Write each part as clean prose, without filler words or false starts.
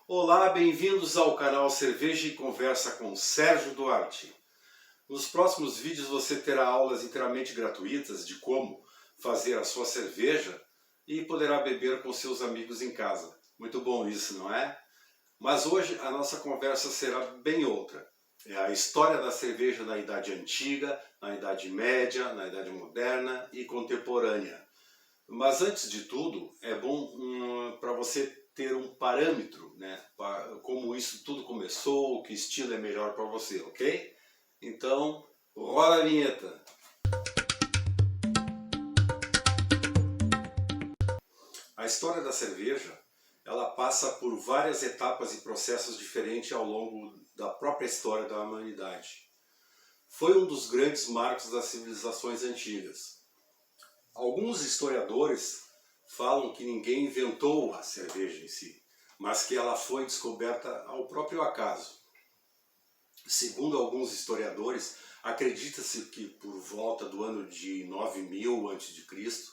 Olá, bem-vindos ao canal Cerveja e Conversa com Sérgio Duarte. Nos próximos vídeos você terá aulas inteiramente gratuitas de como fazer a sua cerveja e poderá beber com seus amigos em casa. Muito bom isso, não é? Mas hoje a nossa conversa será bem outra. É a história da cerveja na Idade Antiga, na Idade Média, na Idade Moderna e Contemporânea. Mas antes de tudo, é bom para você ter um parâmetro, né? Como isso tudo começou, que estilo é melhor para você, ok? Então, rola a vinheta. A história da cerveja, ela passa por várias etapas e processos diferentes ao longo da própria história da humanidade. Foi um dos grandes marcos das civilizações antigas. Alguns historiadores falam que ninguém inventou a cerveja em si, mas que ela foi descoberta ao próprio acaso. Segundo alguns historiadores, acredita-se que por volta do ano de 9000 a.C.,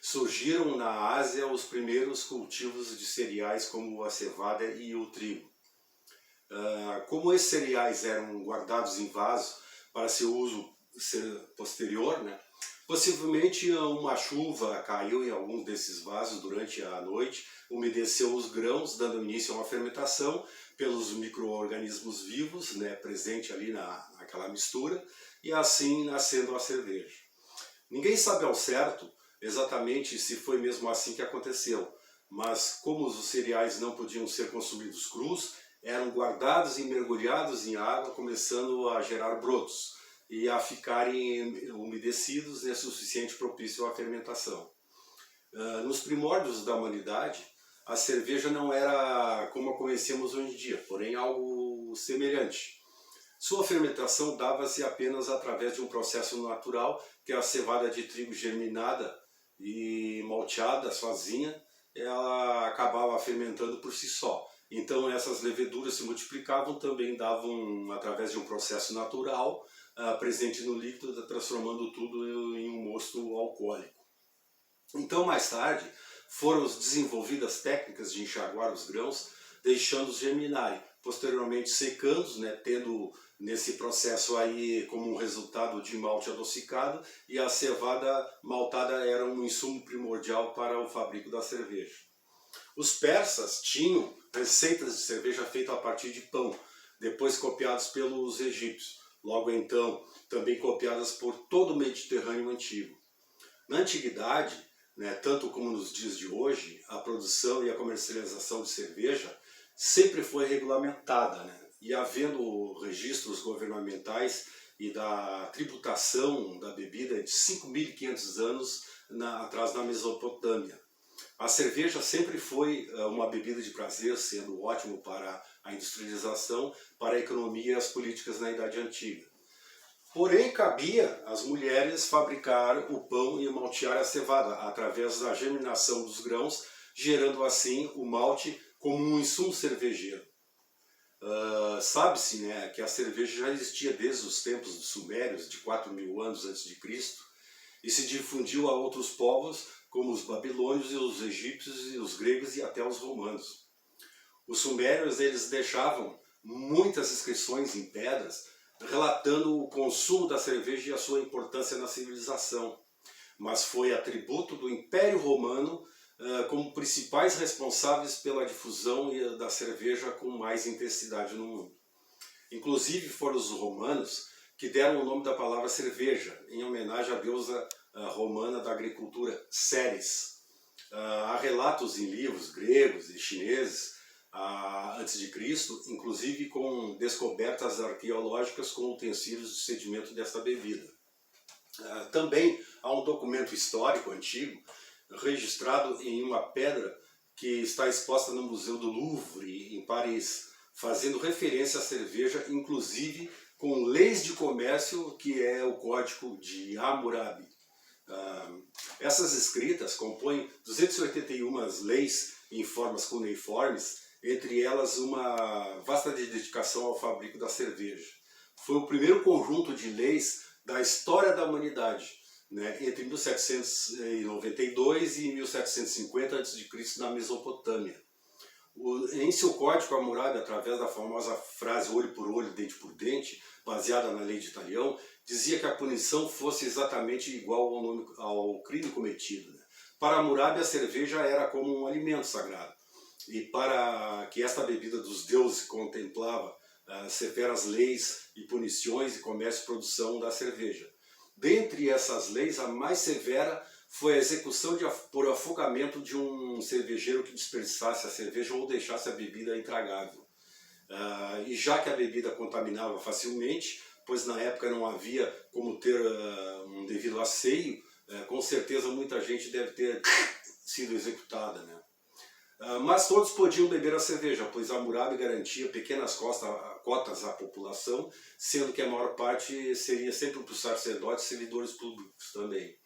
surgiram na Ásia os primeiros cultivos de cereais como a cevada e o trigo. Como esses cereais eram guardados em vaso para seu uso posterior, né? Possivelmente uma chuva caiu em alguns desses vasos durante a noite, umedeceu os grãos, dando início a uma fermentação pelos micro-organismos vivos, né, presente ali naquela mistura, e assim nascendo a cerveja. Ninguém sabe ao certo exatamente se foi mesmo assim que aconteceu, mas como os cereais não podiam ser consumidos crus, eram guardados e mergulhados em água, começando a gerar brotos e a ficarem umedecidos e suficiente propício à fermentação. Nos primórdios da humanidade, a cerveja não era como a conhecemos hoje em dia, porém algo semelhante. Sua fermentação dava-se apenas através de um processo natural, que a cevada de trigo germinada e malteada sozinha, ela acabava fermentando por si só. Então essas leveduras se multiplicavam, também davam através de um processo natural, presente no líquido, transformando tudo em um mosto alcoólico. Então, mais tarde, foram desenvolvidas técnicas de enxaguar os grãos, deixando-os germinarem, posteriormente secando, né, tendo nesse processo aí como um resultado de malte adocicado, e a cevada maltada era um insumo primordial para o fabrico da cerveja. Os persas tinham receitas de cerveja feitas a partir de pão, depois copiadas pelos egípcios. Logo então, também copiadas por todo o Mediterrâneo antigo. Na antiguidade, né, tanto como nos dias de hoje, a produção e a comercialização de cerveja sempre foi regulamentada, né? E havendo registros governamentais e da tributação da bebida de 5.500 anos atrás na Mesopotâmia. A cerveja sempre foi uma bebida de prazer, sendo ótimo para a industrialização, para a economia e as políticas na Idade Antiga. Porém, cabia às mulheres fabricar o pão e maltear a cevada, através da germinação dos grãos, gerando assim o malte como um insumo cervejeiro. Sabe-se, né, que a cerveja já existia desde os tempos dos sumérios, de 4.000 anos antes de Cristo, e se difundiu a outros povos, como os babilônios, e os egípcios, e os gregos e até os romanos. Os sumérios, eles deixavam muitas inscrições em pedras, relatando o consumo da cerveja e a sua importância na civilização. Mas foi atributo do Império Romano como principais responsáveis pela difusão da cerveja com mais intensidade no mundo. Inclusive foram os romanos que deram o nome da palavra cerveja, em homenagem à deusa romana da agricultura, Ceres. Há relatos em livros gregos e chineses antes de Cristo, inclusive com descobertas arqueológicas com utensílios de sedimento desta bebida. Também há um documento histórico antigo registrado em uma pedra que está exposta no Museu do Louvre, em Paris, fazendo referência à cerveja, inclusive com leis de comércio, que é o Código de Hammurabi. Essas escritas compõem 281 leis em formas cuneiformes, entre elas uma vasta dedicação ao fabrico da cerveja. Foi o primeiro conjunto de leis da história da humanidade, né, entre 1792 e 1750 a.C. na Mesopotâmia. Em seu código, Hammurabi, através da famosa frase olho por olho, dente por dente, baseada na lei de Talião, dizia que a punição fosse exatamente igual ao crime cometido, né? Para Hammurabi, a cerveja era como um alimento sagrado. E para que esta bebida dos deuses contemplava severas leis e punições e comércio e produção da cerveja. Dentre essas leis, a mais severa foi a execução por afogamento de um cervejeiro que desperdiçasse a cerveja ou deixasse a bebida intragável. E já que a bebida contaminava facilmente, pois na época não havia como ter um devido asseio, com certeza muita gente deve ter sido executada, né? Mas todos podiam beber a cerveja, pois Hammurabi garantia pequenas cotas à população, sendo que a maior parte seria sempre para os sacerdotes e servidores públicos também.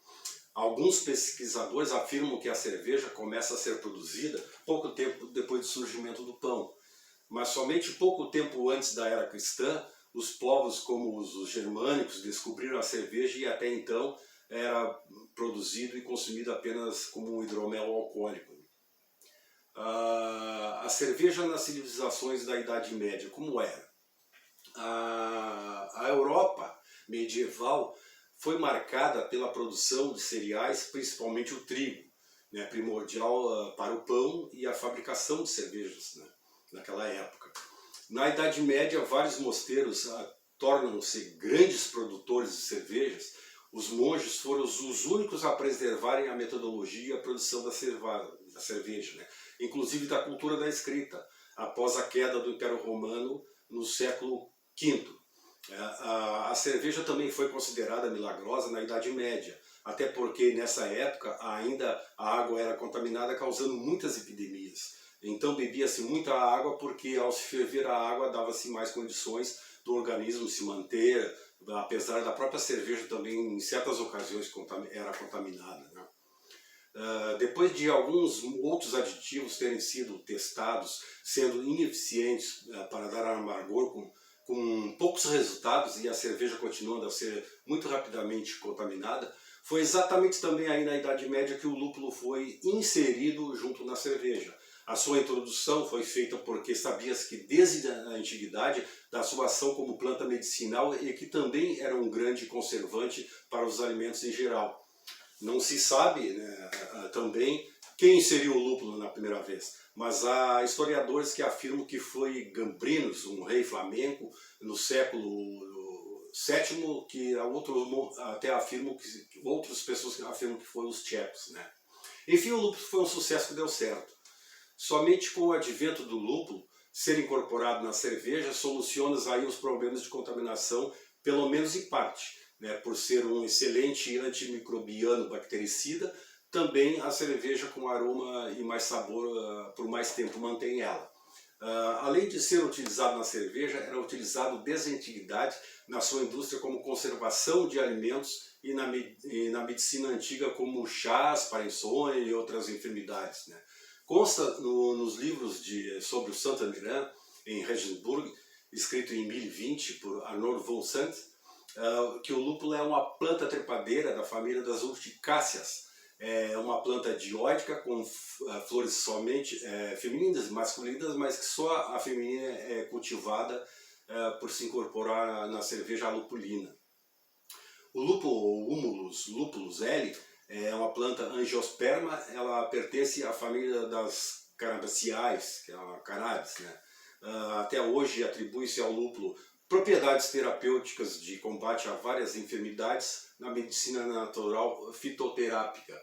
Alguns pesquisadores afirmam que a cerveja começa a ser produzida pouco tempo depois do surgimento do pão, mas somente pouco tempo antes da era cristã, os povos como os germânicos descobriram a cerveja e até então era produzido e consumido apenas como um hidromel alcoólico. A cerveja nas civilizações da Idade Média, como era? A Europa medieval foi marcada pela produção de cereais, principalmente o trigo, né, primordial para o pão e a fabricação de cervejas, né, naquela época. Na Idade Média, vários mosteiros tornam-se grandes produtores de cervejas. Os monges foram os únicos a preservarem a metodologia e a produção da cerveja, né, inclusive da cultura da escrita, após a queda do Império Romano no século V. A cerveja também foi considerada milagrosa na Idade Média, até porque nessa época ainda a água era contaminada, causando muitas epidemias. Então bebia-se muita água porque ao se ferver a água dava-se mais condições do organismo se manter, apesar da própria cerveja também em certas ocasiões era contaminada, né? Depois de alguns outros aditivos terem sido testados, sendo ineficientes para dar amargor com poucos resultados e a cerveja continuando a ser muito rapidamente contaminada, foi exatamente também aí na Idade Média que o lúpulo foi inserido junto na cerveja. A sua introdução foi feita porque sabia-se que desde a antiguidade da sua ação como planta medicinal e que também era um grande conservante para os alimentos em geral. Não se sabe, né, também quem inseriu o lúpulo na primeira vez, mas há historiadores que afirmam que foi Gambrinus, um rei flamenco, no século VII, que até afirmam que outras pessoas afirmam que foram os tchecos, né? Enfim, o lúpulo foi um sucesso que deu certo. Somente com o advento do lúpulo ser incorporado na cerveja soluciona aí os problemas de contaminação, pelo menos em parte, né? Por ser um excelente antimicrobiano bactericida, também a cerveja com aroma e mais sabor por mais tempo mantém ela. Além de ser utilizado na cerveja, era utilizado desde a antiguidade na sua indústria como conservação de alimentos e na medicina antiga como chás para insônia e outras enfermidades, né? Consta nos livros sobre o Saint-Emilion, em Regensburg, escrito em 1020 por Arnold von Sant, que o lúpulo é uma planta trepadeira da família das urticáceas. É uma planta dioica com flores somente femininas e masculinas, mas que só a feminina é cultivada por se incorporar na cerveja lupulina. O lúpulo, ou Humulus lupulus L, é uma planta angiosperma. Ela pertence à família das cannabinaceae, que é a cannabis, né? Até hoje atribui-se ao lúpulo propriedades terapêuticas de combate a várias enfermidades na medicina natural fitoterápica.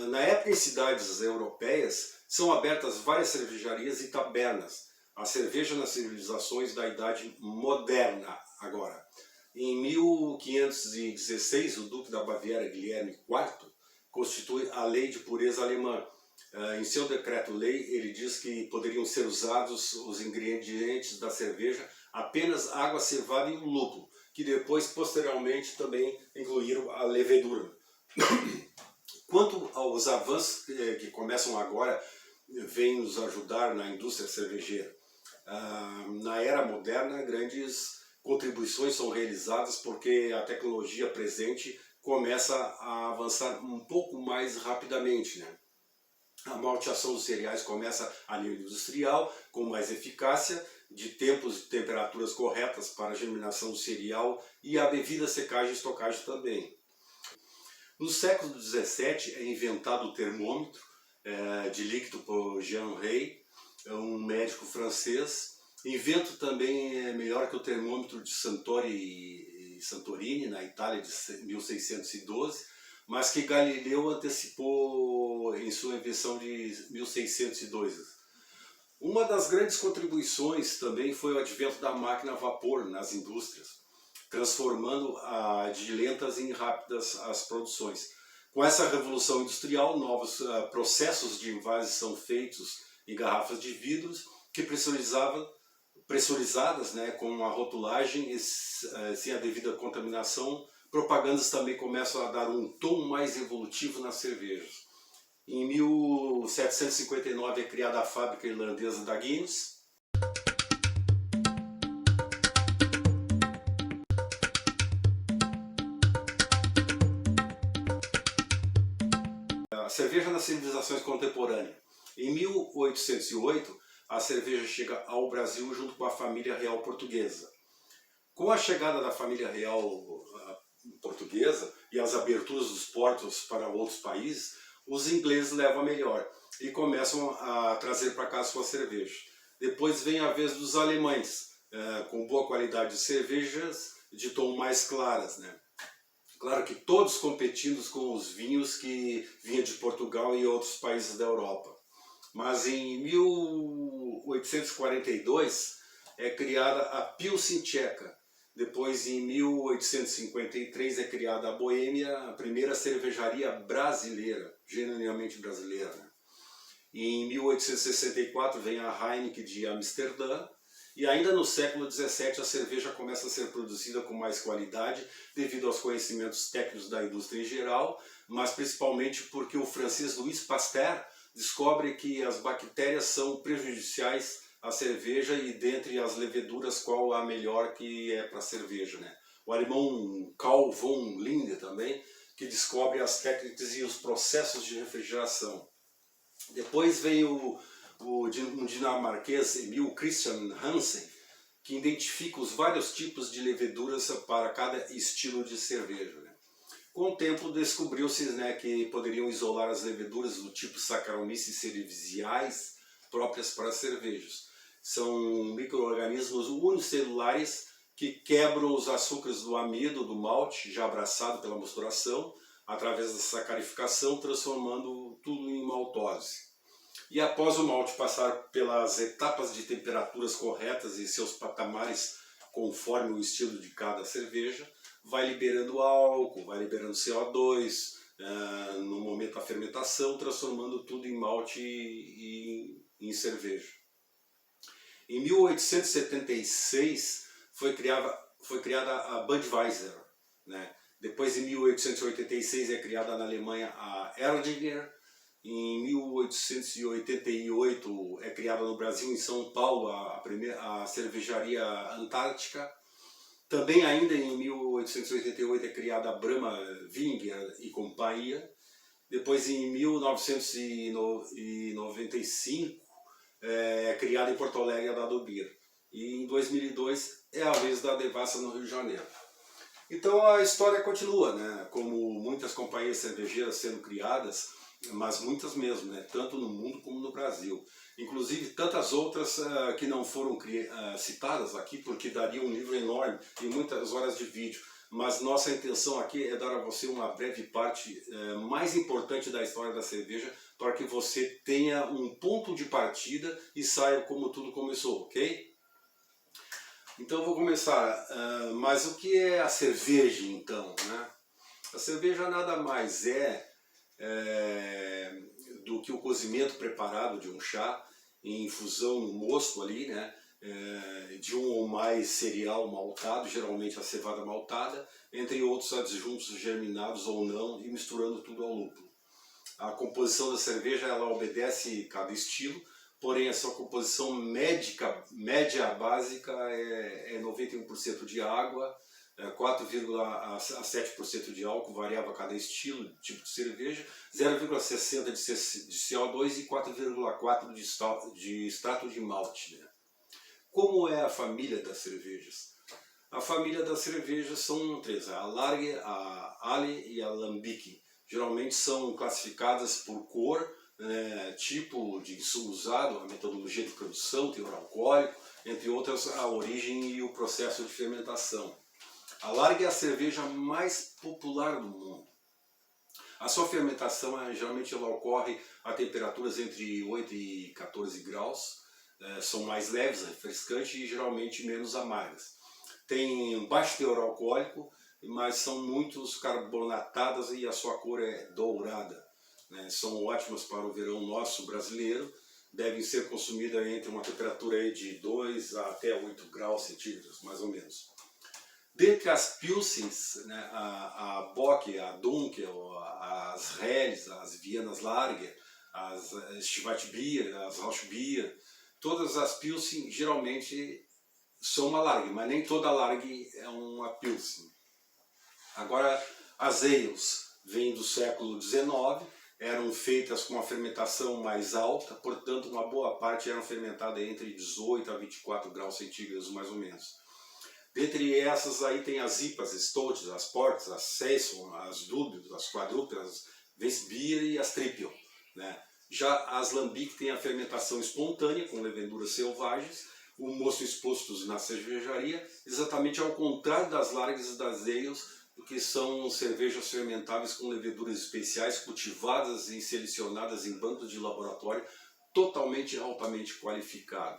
Na época, em cidades europeias, são abertas várias cervejarias e tabernas. A cerveja nas civilizações da Idade Moderna, agora. Em 1516, o Duque da Baviera, Guilherme IV, constitui a Lei de Pureza Alemã. Em seu decreto-lei, ele diz que poderiam ser usados os ingredientes da cerveja apenas água cevada e o lúpulo, que depois, posteriormente, também incluíram a levedura. Quanto aos avanços que começam agora, vêm nos ajudar na indústria cervejeira. Na era moderna, grandes contribuições são realizadas porque a tecnologia presente começa a avançar um pouco mais rapidamente, né? A malteação dos cereais começa a nível industrial, com mais eficácia, de tempos e temperaturas corretas para a germinação do cereal e a devida secagem e estocagem também. No século XVII é inventado o termômetro de líquido por Jean Rey, um médico francês. Invento também melhor que o termômetro de Santorini, na Itália, de 1612, mas que Galileu antecipou em sua invenção de 1602. Uma das grandes contribuições também foi o advento da máquina a vapor nas indústrias, transformando de lentas em rápidas as produções. Com essa revolução industrial, novos processos de envase são feitos em garrafas de vidros que pressurizadas, né, com a rotulagem sem a devida contaminação. Propagandas também começam a dar um tom mais evolutivo nas cervejas. Em 1759 é criada a fábrica irlandesa da Guinness. A cerveja nas civilizações contemporâneas. Em 1808, a cerveja chega ao Brasil junto com a família real portuguesa. Com a chegada da família real portuguesa e as aberturas dos portos para outros países, os ingleses levam a melhor e começam a trazer para cá suas cervejas. Depois vem a vez dos alemães, com boa qualidade de cervejas de tom mais claras, né? Claro que todos competindo com os vinhos que vinham de Portugal e outros países da Europa. Mas em 1842 é criada a Pilsen Tcheca. Depois, em 1853, é criada a Boêmia, a primeira cervejaria brasileira, genuinamente brasileira, né? Em 1864 vem a Heineken de Amsterdã. E ainda no século XVII a cerveja começa a ser produzida com mais qualidade devido aos conhecimentos técnicos da indústria em geral, mas principalmente porque o francês Louis Pasteur descobre que as bactérias são prejudiciais à cerveja e dentre as leveduras qual a melhor que é para a cerveja, né? O alemão Carl von Linde também, que descobre as técnicas e os processos de refrigeração. Depois veio um dinamarquês, Emil Christian Hansen, que identifica os vários tipos de leveduras para cada estilo de cerveja, né? Com o tempo descobriu-se, né, que poderiam isolar as leveduras do tipo Saccharomyces cerevisiae próprias para cervejas. São micro-organismos unicelulares que quebram os açúcares do amido do malte, já abraçado pela mosturação, através da sacarificação, transformando tudo em maltose. E após o malte passar pelas etapas de temperaturas corretas e seus patamares conforme o estilo de cada cerveja, vai liberando álcool, vai liberando CO2, no momento da fermentação, transformando tudo em malte e em cerveja. Em 1876 foi criada a Budweiser, né? Depois, em 1886, é criada na Alemanha a Erdinger. Em 1888 é criada no Brasil, em São Paulo, a cervejaria Antártica. Também ainda em 1888 é criada a Brahma Winger e Companhia. Depois, em 1995 é criada em Porto Alegre a Dado Beer. E em 2002 é a vez da Devassa no Rio de Janeiro. Então a história continua, né? Como muitas companhias cervejeiras sendo criadas, mas muitas mesmo, né? Tanto no mundo como no Brasil. Inclusive tantas outras que não foram citadas aqui, porque daria um livro enorme e muitas horas de vídeo. Mas nossa intenção aqui é dar a você uma breve parte mais importante da história da cerveja, para que você tenha um ponto de partida e saiba como tudo começou, ok? Então eu vou começar. Mas o que é a cerveja então, né? A cerveja nada mais do que o cozimento preparado de um chá em infusão no mosto ali, né? De um ou mais cereal maltado, geralmente a cevada maltada, entre outros adjuntos germinados ou não, e misturando tudo ao lúpulo. A composição da cerveja ela obedece cada estilo, porém a sua composição média básica é 91% de água, 4,7% de álcool, variava cada estilo, tipo de cerveja, 0,60% de CO2 e 4,4% de extrato de malte, né? Como é a família das cervejas? A família das cervejas são três: a Lager, a Ale e a Lambic. Geralmente são classificadas por cor, né, tipo de insumo usado, a metodologia de produção, teor alcoólico, entre outras, a origem e o processo de fermentação. A Lager é a cerveja mais popular do mundo. A sua fermentação, geralmente ela ocorre a temperaturas entre 8 e 14 graus, são mais leves, refrescantes e geralmente menos amargas. Tem um baixo teor alcoólico, mas são muito carbonatadas e a sua cor é dourada, né? São ótimas para o verão nosso brasileiro, devem ser consumidas entre uma temperatura de 2 até 8 graus centígrados, mais ou menos. Dentre as Pilsens, né, a Bock, a Dunkel, as Helles, as Viennas Lager, as Stivatbier, as Rauchbier, todas as Pilsen geralmente são uma Lager, mas nem toda Lager é uma Pilsen. Agora, as Ales vêm do século XIX, eram feitas com uma fermentação mais alta, portanto uma boa parte eram fermentadas entre 18 a 24 graus centígrados, mais ou menos. Dentre essas aí tem as IPAs, as Stouts, as Ports, as Saison, as Dúbios, as Quadruplas, as Weissbier e as Triple, né? Já as Lambic têm a fermentação espontânea, com leveduras selvagens, o mosto expostos na cervejaria, exatamente ao contrário das Lagers e das Ales, que são cervejas fermentáveis com leveduras especiais, cultivadas e selecionadas em bancos de laboratório, totalmente altamente qualificado.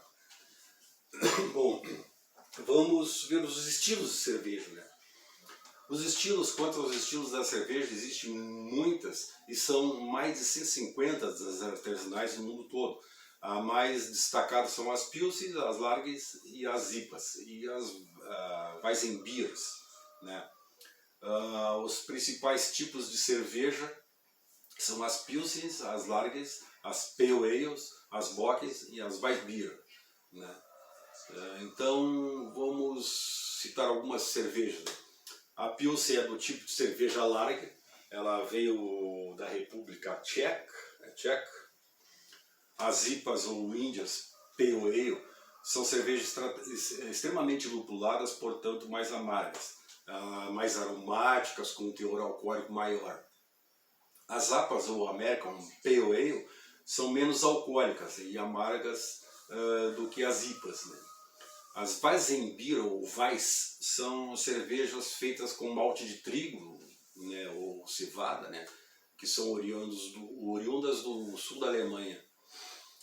Bom, vamos ver os estilos de cerveja, né? Os estilos, quanto aos estilos da cerveja, existem muitas e são mais de 150 das artesanais no mundo todo. A mais destacadas são as Pilsens, as Lagers e as IPAs e as Weizenbiers, né? Os principais tipos de cerveja são as Pilsens, as Lagers, as Pale Ales, as Bocks e as Weissbier, né? Então vamos citar algumas cervejas. A Pilsen é do tipo de cerveja Lager, ela veio da República Tcheca. As IPAs ou Indias Pale Ale são cervejas extremamente lupuladas, portanto mais amargas, mais aromáticas, com um teor alcoólico maior. As APAs ou American Pale Ale são menos alcoólicas e amargas do que as IPAs, né? As Weizenbier ou Weiss são cervejas feitas com malte de trigo, né, ou cevada, né, que são oriundas do sul da Alemanha.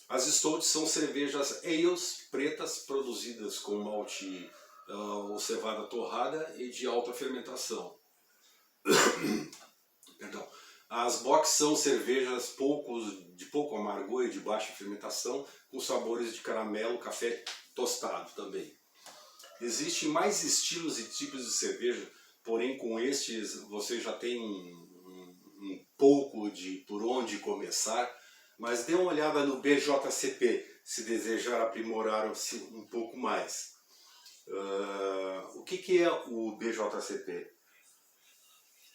As Stouts são cervejas ales pretas produzidas com malte ou cevada torrada e de alta fermentação. Perdão. As Bocks são cervejas de pouco amargor e de baixa fermentação, com sabores de caramelo, café tostado também. Existem mais estilos e tipos de cerveja, porém com estes você já tem um pouco de por onde começar, mas dê uma olhada no BJCP, se desejar aprimorar-se um pouco mais. O que é o BJCP?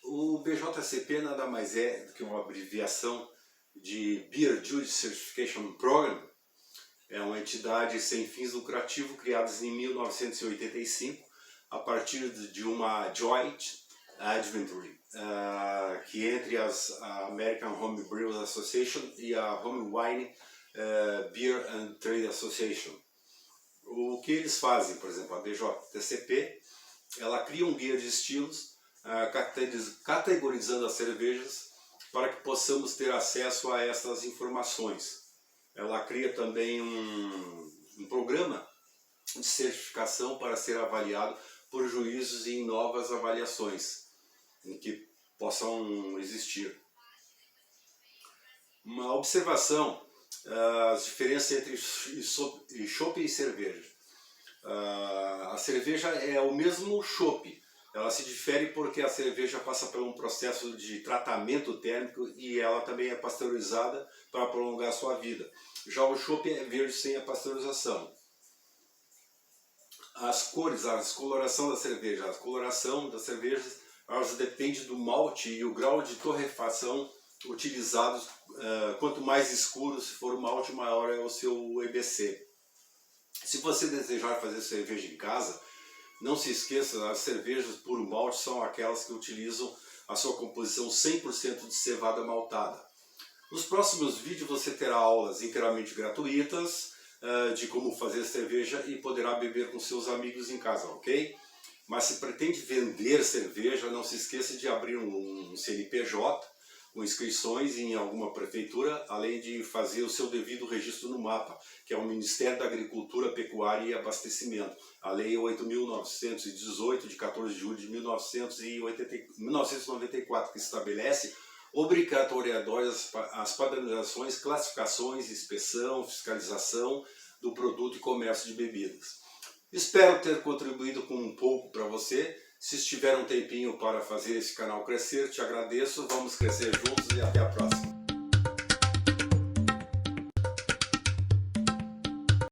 O BJCP nada mais é do que uma abreviação de Beer Juice Certification Program. É uma entidade sem fins lucrativos criada em 1985 a partir de uma joint adventure que entre as American Home Brewers Association e a Home Wine Beer and Trade Association. O que eles fazem, por exemplo, a BJCP, ela cria um guia de estilos categorizando as cervejas para que possamos ter acesso a essas informações. Ela cria também um programa de certificação para ser avaliado por juízes em novas avaliações em que possam existir. Uma observação: as diferenças entre chopp e cerveja. A cerveja é o mesmo chopp. Ela se difere porque a cerveja passa por um processo de tratamento térmico e ela também é pasteurizada para prolongar a sua vida. Já o chopp é verde sem a pasteurização. as cores, a descoloração da cerveja. A coloração das cervejas, elas depende do malte e o grau de torrefação utilizados. Quanto mais escuro se for o malte, maior é o seu EBC. Se você desejar fazer cerveja em casa, não se esqueça, as cervejas puro malte são aquelas que utilizam a sua composição 100% de cevada maltada. Nos próximos vídeos você terá aulas inteiramente gratuitas de como fazer cerveja e poderá beber com seus amigos em casa, ok? Mas se pretende vender cerveja, não se esqueça de abrir um CNPJ com inscrições em alguma prefeitura, além de fazer o seu devido registro no MAPA, que é o Ministério da Agricultura, Pecuária e Abastecimento. A Lei 8.918, de 14 de julho de 1994, que estabelece obrigatoriedade as padronizações, classificações, inspeção, fiscalização do produto e comércio de bebidas. Espero ter contribuído com um pouco para você. Se estiver um tempinho para fazer esse canal crescer, te agradeço. Vamos crescer juntos e até a próxima.